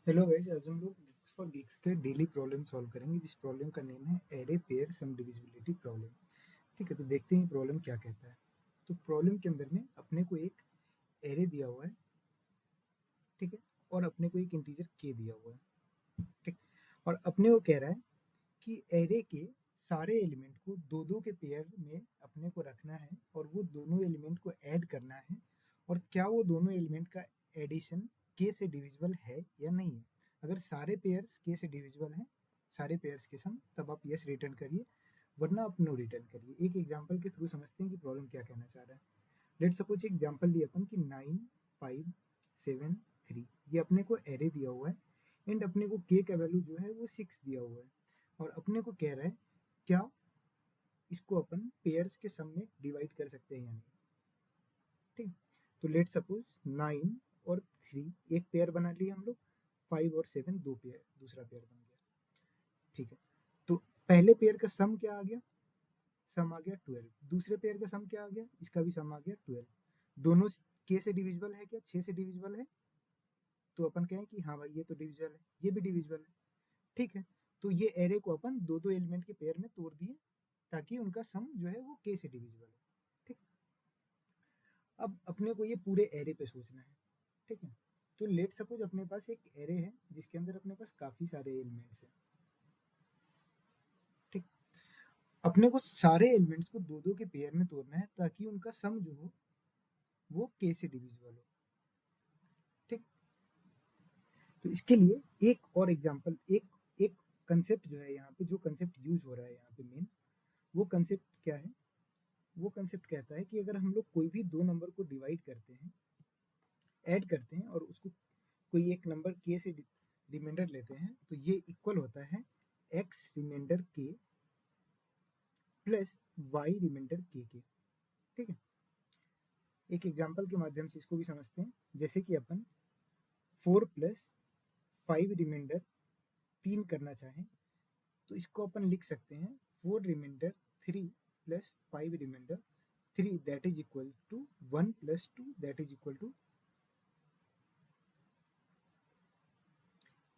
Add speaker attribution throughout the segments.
Speaker 1: Hello guys, आज हम लोग गिग्स फॉर गिग्स के डेली प्रॉब्लम सॉल्व करेंगे। जिस प्रॉब्लम का नेम है एरे पेयर सम डिविजिबिलिटी प्रॉब्लम। ठीक है, तो देखते हैं प्रॉब्लम क्या कहता है। तो प्रॉब्लम के अंदर में अपने को एक एरे दिया हुआ है, ठीक है, और अपने को एक इंटीजर के दिया हुआ है, ठीक। और अपने को कह रहा है कि एरे के सारे एलिमेंट को दो दो के पेयर में अपने को रखना है और वो दोनों एलिमेंट को ऐड करना है, और क्या वो दोनों एलिमेंट का एडिशन के से डिविजिबल है या नहीं है। अगर सारे पेयर्स के से डिविजिबल हैं, सारे पेयर्स के सम, तब आप यस रिटर्न करिए, वरना आप नो रिटर्न करिए। एक एग्जांपल के थ्रू समझते हैं कि प्रॉब्लम क्या कहना चाह रहा है। लेट सपोज एग्जांपल लिया अपन कि 9 5 7 3, ये अपने को एरे दिया हुआ है एंड अपने को के का वैल्यू जो है वो 6 दिया हुआ है, और अपने को कह रहा है क्या इसको अपन पेयर्स के सम में डिवाइड कर सकते हैं या नहीं। ठीक, तो लेट सपोज 9 और 3 एक पेयर बना लिया हम लोग, 5 और 7 दो पेयर, दूसरा पेयर बन गया। ठीक है, तो पहले पेयर का सम क्या आ गया, सम आ गया 12। दूसरे पेयर का सम क्या आ गया, इसका भी सम आ गया 12। दोनों के से डिविजिबल है क्या, 6 से डिविजिबल है, तो अपन कहें कि हाँ भाई ये तो डिविजिबल है, ये भी डिविजिबल है। ठीक है, तो ये एरे को अपन दो दो एलिमेंट के पेयर में तोड़ दिए ताकि उनका सम जो है वो के से डिविजिबल हो। ठीक, अब अपने को ये पूरे एरे पे सोचना है। ठीक है, तो लेट सपोज अपने पास एक एरे है जिसके अंदर अपने पास काफी सारे एलिमेंट्स हैं। ठीक, अपने को सारे एलिमेंट्स को दो दो के पेयर में तोड़ना है ताकि उनका सम जो हो वो के से डिविजिबल हो। ठीक, तो इसके लिए एक और एग्जांपल, एक एक कंसेप्ट जो है यहाँ पे, जो कंसेप्ट यूज हो रहा है यहाँ पे मेन, वो कंसेप्ट क्या है, वो कंसेप्ट कहता है कि अगर हम लोग कोई भी दो नंबर को डिवाइड करते हैं, ऐड करते हैं, और उसको कोई एक नंबर के से रिमाइंडर लेते हैं, तो ये इक्वल होता है एक्स रिमाइंडर के प्लस वाई रिमाइंडर के। ठीक है, एक एग्जांपल के माध्यम से इसको भी समझते हैं। जैसे कि अपन 4 प्लस 5 रिमाइंडर 3 करना चाहें, तो इसको अपन लिख सकते हैं 4 remainder 3 plus 5 remainder 3 that is equal to 1 plus 2 that is equal to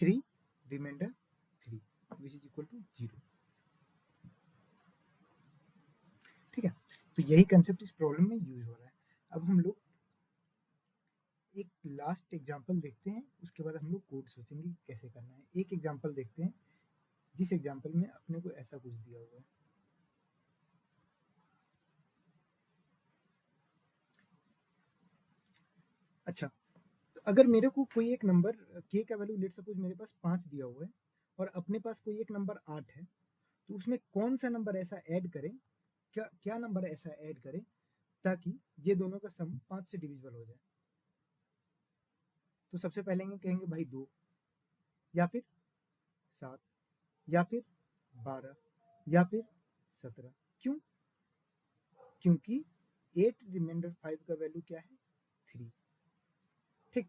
Speaker 1: 3 remainder 3 which is equal to 0। ठीक है, तो यही कंसेप्ट इस प्रॉब्लम में यूज हो रहा है। अब हम लोग एक लास्ट एग्जांपल देखते हैं, उसके बाद हम लोग कोड सोचेंगे कि कैसे करना है। एक एग्जांपल देखते हैं जिस एग्जांपल में अपने को ऐसा कुछ दिया हुआ है। अच्छा, तो अगर मेरे को कोई एक नंबर के का वैल्यू लेट सपोज मेरे पास 5 दिया हुआ है और अपने पास कोई एक नंबर 8 है, तो उसमें कौन सा नंबर ऐसा ऐड करें, क्या क्या नंबर ऐसा ऐड करें ताकि ये दोनों का सम 5 से डिविजिबल हो जाए। तो सबसे पहले कहेंगे भाई 2, या फिर 7, या फिर 12, या फिर 17। क्यों, क्योंकि 8 रिमाइंडर 5 का वैल्यू क्या है, 3। ठीक,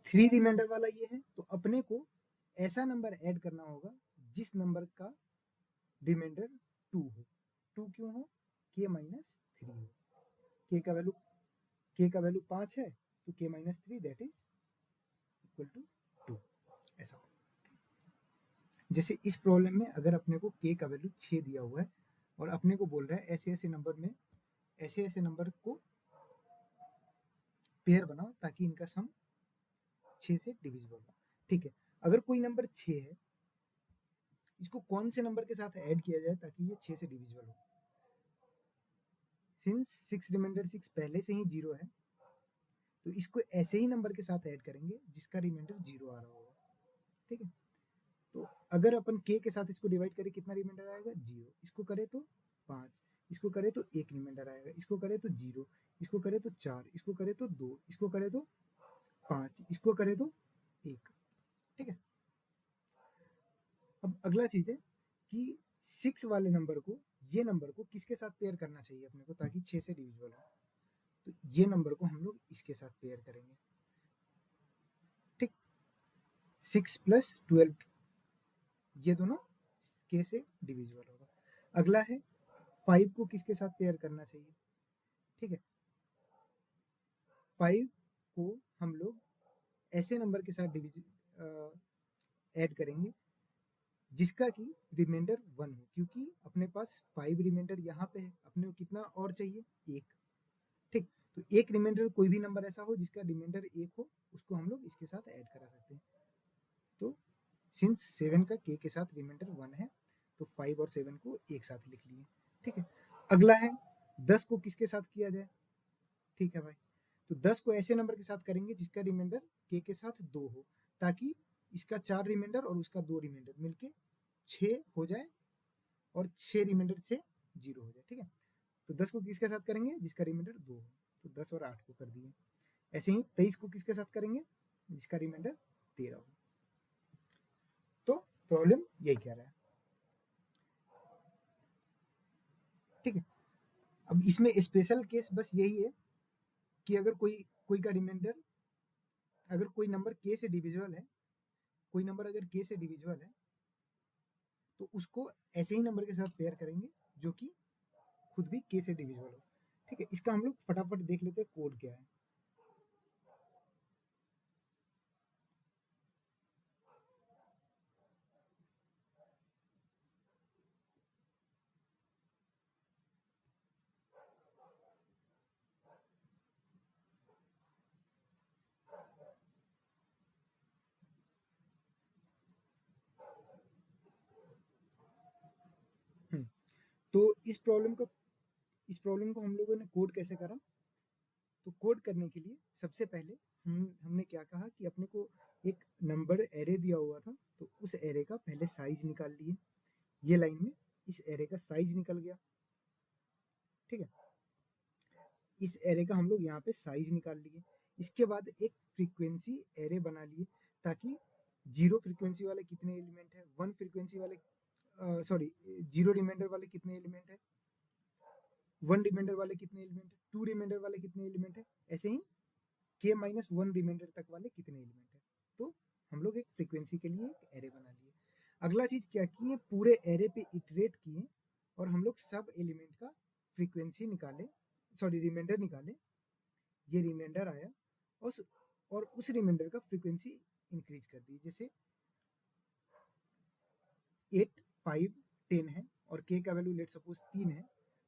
Speaker 1: 3 रिमाइंडर वाला ये है, तो अपने को ऐसा नंबर ऐड करना होगा जिस नंबर का रिमाइंडर 2 हो। 2 क्यों हो, के माइनस 3 हो। के का वैल्यू, के का वैल्यू 5 है, तो K minus 3 that is equal to 2। ऐसा, जैसे इस प्रॉब्लम में अगर अपने को के का वैल्यू 6 दिया हुआ है और अपने को बोल रहा है ऐसे ऐसे नंबर में, ऐसे ऐसे नंबर को पेयर बनाओ ताकि इनका सम 6 से डिविजिबल हो। ठीक है, अगर कोई नंबर 6 है, इसको कौन से नंबर के साथ ऐड किया जाए ताकि ये 6 से डिविजिबल हो। सिंस 6 रिमाइंडर 6 पहले से ही 0 है, तो इसको ऐसे ही नंबर के साथ ऐड करेंगे जिसका रिमाइंडर 0 आ रहा होगा। ठीक है, तो अगर अपन के साथ इसको डिवाइड करें, कितना रिमाइंडर आएगा, 0। इसको करें तो 5, इसको करें तो 1 रिमाइंडर आएगा, इसको करें तो 0, इसको करें तो 4, इसको करें तो 2, इसको करें तो 5, इसको करें तो 1। ठीक है, अब अगला चीज है कि 6 वाले नंबर को, ये नंबर को किसके साथ पेयर करना चाहिए अपने को ताकि 6 से डिविजिबल हो। तो ये नंबर को हम लोग इसके साथ पेयर करेंगे। ठीक, 6 प्लस 12, ये दोनों के से डिविजिबल होगा। अगला है 5 को किसके साथ पेयर करना चाहिए। ठीक है, 5 को हम लोग ऐसे नंबर के साथ ऐड करेंगे जिसका कि रिमाइंडर 1 हो, क्योंकि अपने पास 5 रिमाइंडर यहाँ पे है, अपने को कितना और चाहिए, 1। ठीक, तो एक रिमाइंडर कोई भी नंबर ऐसा हो जिसका रिमाइंडर 1 हो, उसको हम लोग इसके साथ ऐड करा सकते हैं। तो सिंस 7 का k के साथ रिमाइंडर 1 है, तो 5 और 7 को एक साथ लिख लिए। ठीक है, अगला है 10 को किसके साथ किया जाए। ठीक है भाई, तो 10 को ऐसे नंबर के साथ करेंगे जिसका रिमाइंडर k के साथ 2 हो, ताकि इसका 4 रिमाइंडर और उसका 2 रिमाइंडर मिलके 6 हो जाए और 6 रिमाइंडर से 0 हो जाए। ठीक है, तो 10 को किसके साथ करेंगे जिसका रिमाइंडर 2 हो, तो 10 और 8 को कर दिए। ऐसे ही 23 को किसके साथ करेंगे जिसका रिमाइंडर 13 हो। तो प्रॉब्लम यही कह रहा है। ठीक है, अब इसमें स्पेशल केस बस यही है कि अगर कोई कोई का रिमाइंडर, अगर कोई नंबर k से डिविजिबल है, कोई नंबर अगर k से डिविजिबल है, तो उसको ऐसे ही नंबर के साथ पेयर करेंगे जो कि खुद भी k से डिविजिबल हो। ठीक है, इसका हम लोग फटाफट देख लेते हैं कोड क्या है। तो इस प्रॉब्लम को हम लोगों ने कोड कैसे करा। तो कोड करने के लिए सबसे पहले हमने क्या कहा कि अपने को एक नंबर एरे दिया हुआ था, तो उस एरे का पहले साइज निकाल लिए। ये लाइन में इस एरे का साइज निकल गया। ठीक है, इस एरे का हम लोग यहाँ पे साइज निकाल लिए। इसके बाद एक फ्रीक्वेंसी एरे बना लिए, ताकि 0 फ्रीक्वेंसी वाले कितने एलिमेंट है, 1 फ्रीक्वेंसी वाले सॉरी 0 रिमाइंडर वाले कितने एलिमेंट है, 1 रिमाइंडर वाले कितने एलिमेंट है, 2 रिमाइंडर वाले कितने एलिमेंट है, ऐसे ही k-1 रिमाइंडर तक वाले कितने एलिमेंट है। तो हम लोग एक फ्रीक्वेंसी के लिए एक एरे बना लिए। अगला चीज क्या किए, पूरे एरे पे इटरेट किए और हम लोग सब एलिमेंट का फ्रीक्वेंसी निकाले, सॉरी रिमाइंडर निकाले। ये रिमाइंडर आया उस और उस रिमाइंडर का फ्रीक्वेंसी इंक्रीज कर दी। जैसे 8, 5, 10 है और k का वैल्यू लेट सपोज 3 है,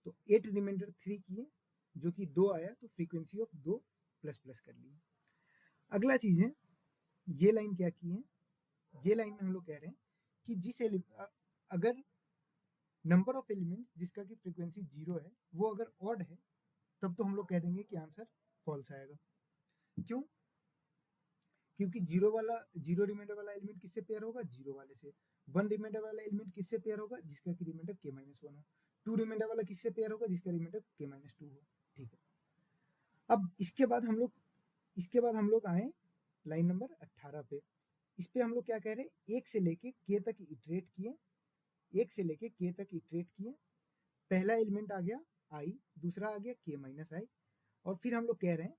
Speaker 1: तो 8 रिमाइंडर 3 किए जो कि 2 आया, तो फ्रीक्वेंसी ऑफ 2 प्लस प्लस कर लिए। अगला चीज है, ये लाइन क्या की है, ये लाइन में हम लोग कह रहे हैं कि अगर नंबर ऑफ एलिमेंट्स जिसका कि फ्रीक्वेंसी 0 है वो अगर ऑड है, तब तो हम लोग कह देंगे कि आंसर फॉल्स आएगा। क्यों, क्योंकि जीरो रिमाइंडर वाला एलिमेंट किससे पेयर होगा, 0 वाले से। 1 रिमाइंडर वाला एलिमेंट किससे पेयर होगा, जिसका कि रिमाइंडर k-1 हो। 2 रिमाइंडर वाला किससे पेयर होगा, जिसका रिमाइंडर k-2 हो। ठीक है, अब इसके बाद हम लोग आए लाइन नंबर 18 पे। इस पे हम लोग क्या कह रहे हैं, 1 से लेके k तक इटरेट किए, 1 से लेके k तक इटरेट किए। पहला एलिमेंट आ गया i, दूसरा आ गया k-i, और फिर हम लोग कह रहे हैं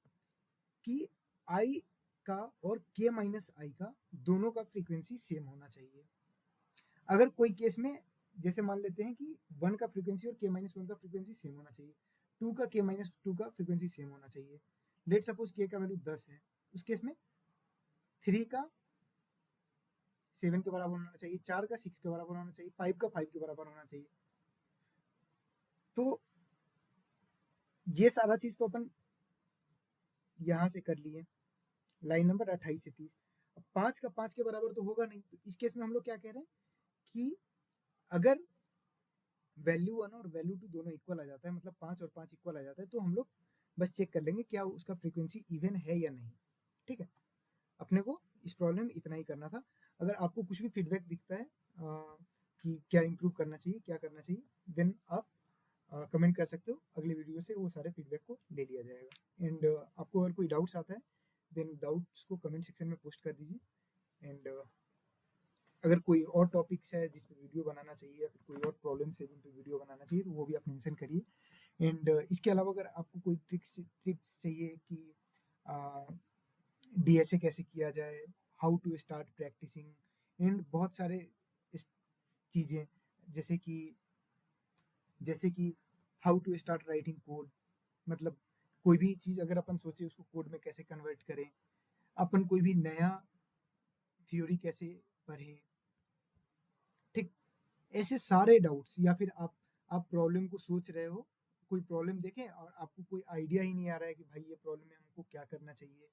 Speaker 1: कि i का और k-i का दोनों का फ्रीक्वेंसी सेम होना चाहिए। अगर कोई केस में जैसे मान लेते हैं कि 1 का फ्रीक्वेंसी और k-1 का फ्रीक्वेंसी सेम होना चाहिए, 2 का k-2 का फ्रीक्वेंसी सेम होना चाहिए। लेट सपोज k का वैल्यू 10 है, उस केस में 3 का 7 के बराबर होना चाहिए, 4 का 6 के बराबर होना चाहिए, 5 का 5 के बराबर होना चाहिए। तो ये सारा चीज तो अपन यहाँ से कर लिए, लाइन नंबर 28 से 30। अब 5 का 5 के बराबर तो होगा नहीं, तो इस केस में हम लोग क्या कह रहे हैं कि अगर वैल्यू 1 और वैल्यू 2 दोनों इक्वल आ जाता है, मतलब 5 और 5 इक्वल आ जाता है, तो हम लोग बस चेक कर लेंगे क्या उसका फ्रीक्वेंसी इवन है या नहीं। ठीक है, अपने को इस प्रॉब्लम में इतना ही करना था। अगर आपको कुछ भी फीडबैक दिखता है कि क्या इंप्रूव करना चाहिए, क्या करना चाहिए, देन आप कमेंट कर सकते हो। अगले वीडियो से वो सारे फीडबैक को ले लिया जाएगा। एंड आपको अगर कोई डाउट्स आता है, देन डाउट्स को कमेंट सेक्शन में पोस्ट कर दीजिए। एंड अगर कोई और टॉपिक्स है जिस पे वीडियो बनाना चाहिए, या फिर कोई और प्रॉब्लम्स है जिन पे वीडियो बनाना चाहिए, तो वो भी आप मेंशन करिए। एंड इसके अलावा अगर आपको कोई टिप्स चाहिए कि डीएसए कैसे किया जाए, how to start practising, and बहुत सारे चीज़ें, जैसे कि how to start writing code, मतलब कोई भी चीज़ अगर अपन सोचे उसको कोड में कैसे कन्वर्ट करें, अपन कोई भी नया थ्योरी कैसे पढ़ें, ठीक? ऐसे सारे डाउट्स, या फिर आप प्रॉब्लम को सोच रहे हो, कोई प्रॉब्लम देखें और आपको कोई आइडिया ही नहीं आ रहा है कि भाई ये प्रॉब्लम में हमको क्या करना चाहिए,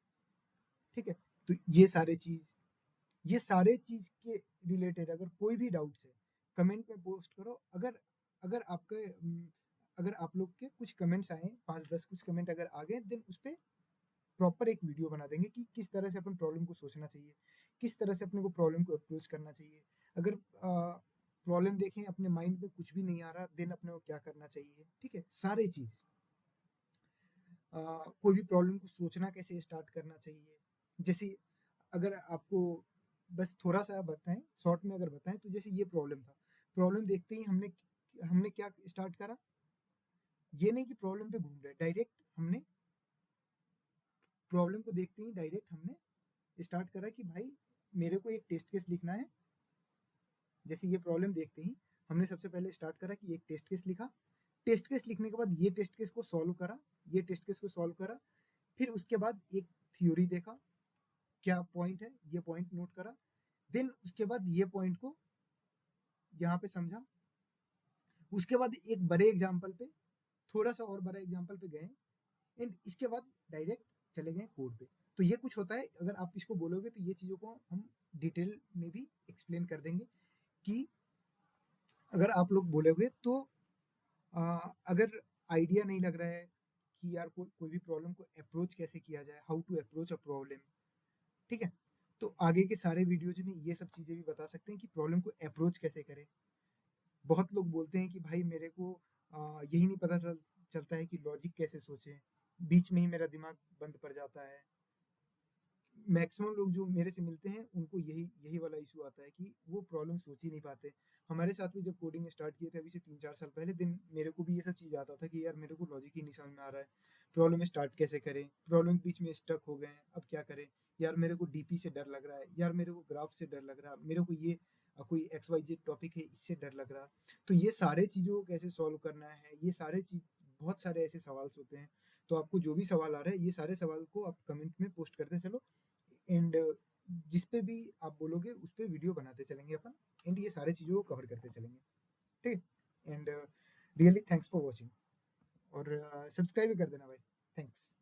Speaker 1: ठीक है? तो ये सारे चीज़ के रिलेटेड अगर कोई भी डाउट्स है, कमेंट में पोस्ट करो। अगर अगर आपके अगर आप लोग के कुछ कमेंट्स आए, 5-10 कुछ कमेंट अगर आ गए, देन उसपे प्रॉपर एक वीडियो बना देंगे कि किस तरह से अपन प्रॉब्लम को सोचना चाहिए, किस तरह से अपने को प्रॉब्लम को अप्रोच करना चाहिए। अगर प्रॉब्लम देखें अपने माइंड में कुछ भी नहीं आ रहा, देन अपने को क्या करना चाहिए, ठीक है? सारे चीज़ कोई भी प्रॉब्लम को सोचना कैसे स्टार्ट करना चाहिए। जैसे अगर आपको बस थोड़ा-सा बताएँ, शॉर्ट में अगर बताएँ तो जैसे ये प्रॉब्लम था। प्रॉब्लम देखते ही हमने हमने क्या स्टार्ट करा, ये नहीं कि प्रॉब्लम पे घूम रहे, डायरेक्ट हमने प्रॉब्लम को देखते ही डायरेक्ट हमने स्टार्ट करा कि भाई मेरे को एक टेस्ट केस लिखना है। जैसे ये प्रॉब्लम देखते ही हमने सबसे पहले स्टार्ट करा कि एक टेस्ट केस लिखा। टेस्ट केस लिखने के बाद ये टेस्ट केस को सॉल्व करा, ये टेस्ट केस को सॉल्व करा। फिर उसके बाद एक थ्योरी देखा, क्या पॉइंट है, ये पॉइंट नोट करा। देन उसके बाद ये पॉइंट को यहाँ पे समझा। उसके बाद एक बड़े एग्जाम्पल पे, थोड़ा-सा और बड़ा एग्जाम्पल पे गए, एंड इसके बाद डायरेक्ट चले गए कोड पे। तो ये कुछ होता है, अगर आप इसको बोलोगे तो ये चीज़ों को हम डिटेल में भी एक्सप्लेन कर देंगे कि अगर आप लोग बोलोगे तो अगर आइडिया नहीं लग रहा है कि यार कोई भी प्रॉब्लम को अप्रोच कैसे किया जाए, how to approach a problem, ठीक है? तो आगे के सारे वीडियोज़ में ये सब चीज़ें भी बता सकते हैं कि प्रॉब्लम को अप्रोच कैसे करें। बहुत लोग बोलते हैं कि भाई मेरे को यही नहीं पता चलता है कि लॉजिक कैसे सोचें, बीच में ही मेरा दिमाग बंद पड़ जाता है। मैक्सिमम लोग जो मेरे से मिलते हैं उनको यही यही वाला इशू आता है कि वो प्रॉब्लम सोच ही नहीं पाते। हमारे साथ भी जब कोडिंग स्टार्ट किए थे अभी से 3-4 साल पहले, दिन मेरे को भी ये सब चीज़ आता था कि यार मेरे को लॉजिक ही नहीं समझ में आ रहा है। प्रॉब्लम स्टार्ट कैसे करें? प्रॉब्लम बीच में स्टक हो गए हैं, अब क्या करें? यार मेरे को डीपी से डर लग रहा है, यार मेरे को ग्राफ से डर लग रहा है, मेरे को ये कोई एक्स-वाई-ज़ेड टॉपिक है इससे डर लग रहा है। तो ये सारे चीज़ों को कैसे सॉल्व करना है, ये सारे चीज़, बहुत सारे ऐसे सवाल्स होते हैं। तो आपको जो भी सवाल आ रहा है, ये सारे सवाल को आप कमेंट में पोस्ट करते चलो, एंड जिस पे भी आप बोलोगे उस पे वीडियो बनाते चलेंगे अपन, एंड ये सारी चीज़ों को कवर करते चलेंगे, ठीक है? And really thanks for watching, और सब्सक्राइब भी कर देना भाई। थैंक्स।